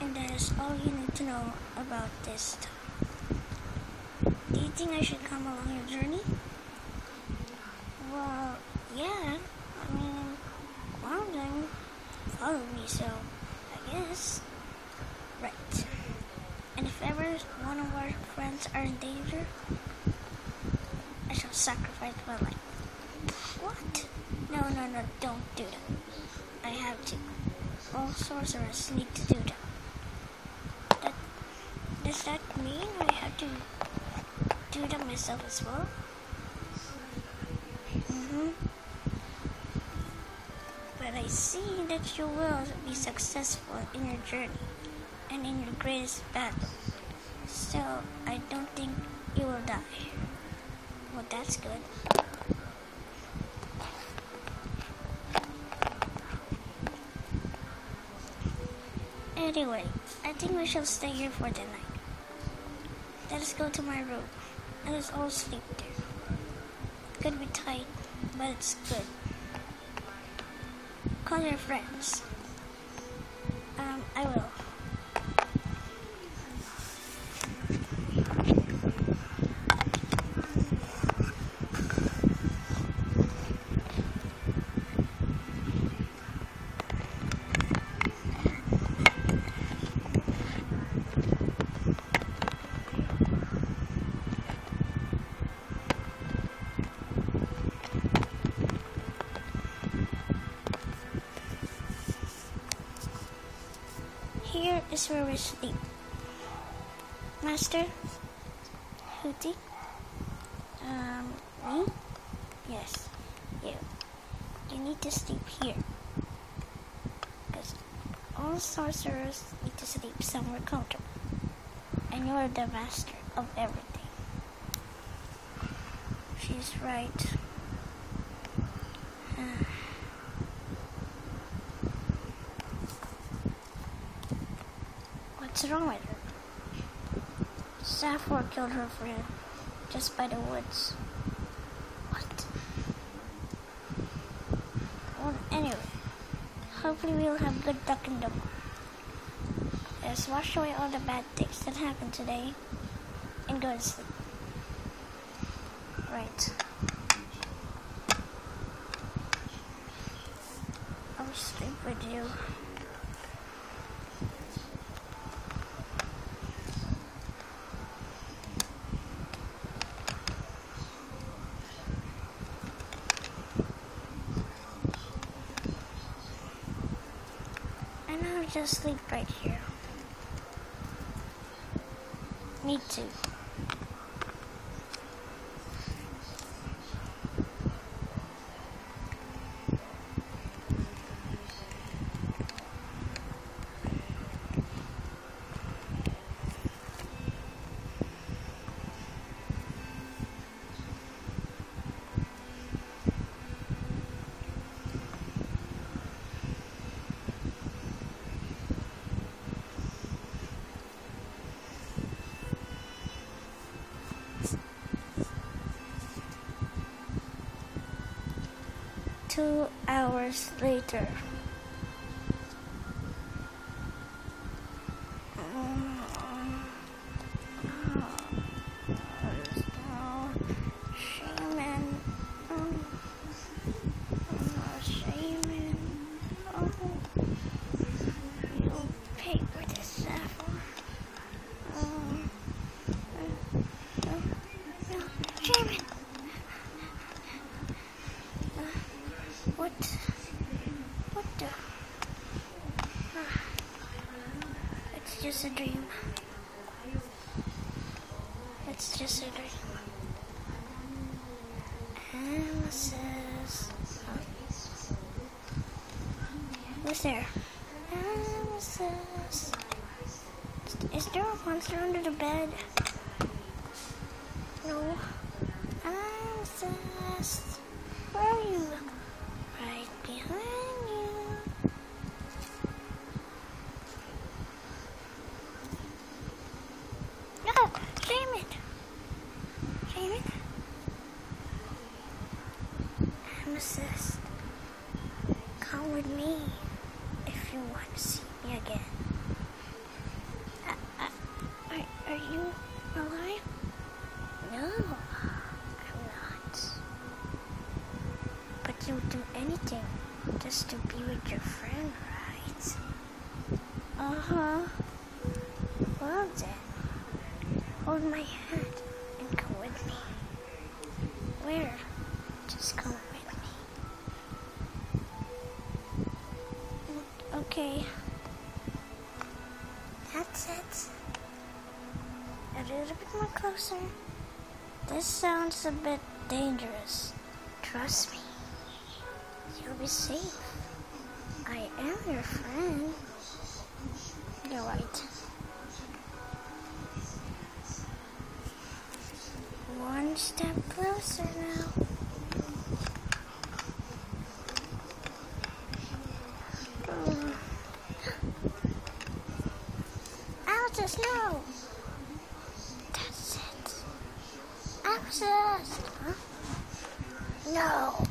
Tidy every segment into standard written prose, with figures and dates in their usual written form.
think that is all you need to know about this stuff. Do you think I should come along your journey? Well, yeah. I mean, one of them followed me, so I guess. Right. And if ever one of our friends are in danger, I shall sacrifice my life. What? No, don't do that. I have to. All sorcerers need to do that. Does that mean I have to do that myself as well? But I see that you will be successful in your journey and in your greatest battle. Still, I don't think you will die. Well, that's good. Anyway, I think we shall stay here for the night. Let us go to my room. Let us all sleep there. Could be tight, but it's good. Call your friends. I will. Here is where we sleep. Master? Hooty? Me? Yes, you. You need to sleep here. Because all sorcerers need to sleep somewhere comfortable. And you're the master of everything. She's right. What's wrong with her? Saphor killed her friend just by the woods. What? Well, anyway, hopefully we'll have good luck in the morning. Let's wash away all the bad things that happened today and go to sleep. Right. I'll sleep with you. And I'll just sleep right here. Me too. Two hours later. What the? It's just a dream. It's just a dream. Amethyst. Who's there? Amethyst. Is there a monster under the bed? No. Amethyst. Where are you? Right behind you. No! Shame it! Shame it? Amethyst, come with me if you want to see me again. you alive? No, I'm not. But you'll do anything just to be with your friend, right? Uh-huh. Well then, hold my hand and come with me. Where? Just come with me. Okay. That's it. A little bit more closer. This sounds a bit dangerous. Trust me. You'll be safe. I am your friend. You're right. One step closer now. Altus, no! That's it. Altus! Huh? No!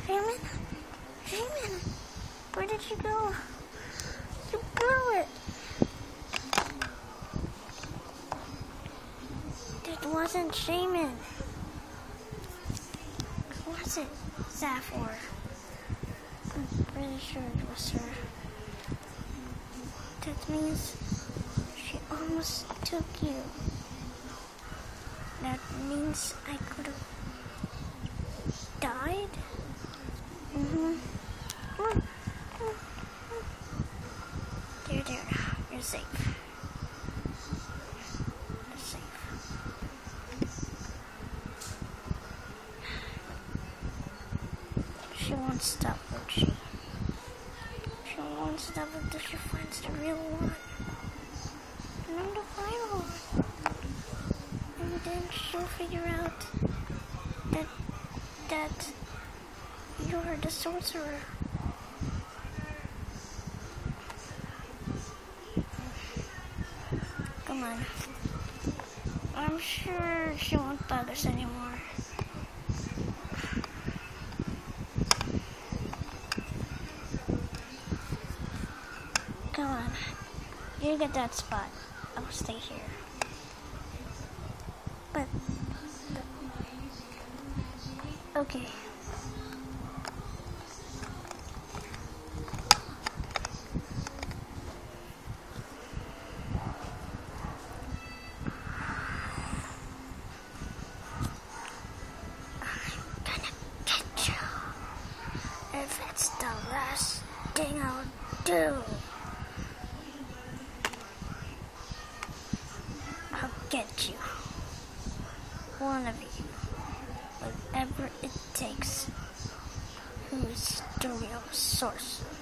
Raymond? Raymond! Where did you go? You blew it! That wasn't Shaman. Was it Zaphor? I'm pretty sure it was her. That means she almost took you. That means I could have died? There. You're safe. You're safe. She won't stop, won't she? She won't stop until she finds the real one. And I'm the final one. And then she'll figure out that you're the sorcerer. Come on. I'm sure she won't bug us anymore. Come on. You get that spot. I'll stay here. But okay. If it's the last thing I'll do, I'll get you. One of you. Whatever it takes. Who's the real sorcerer?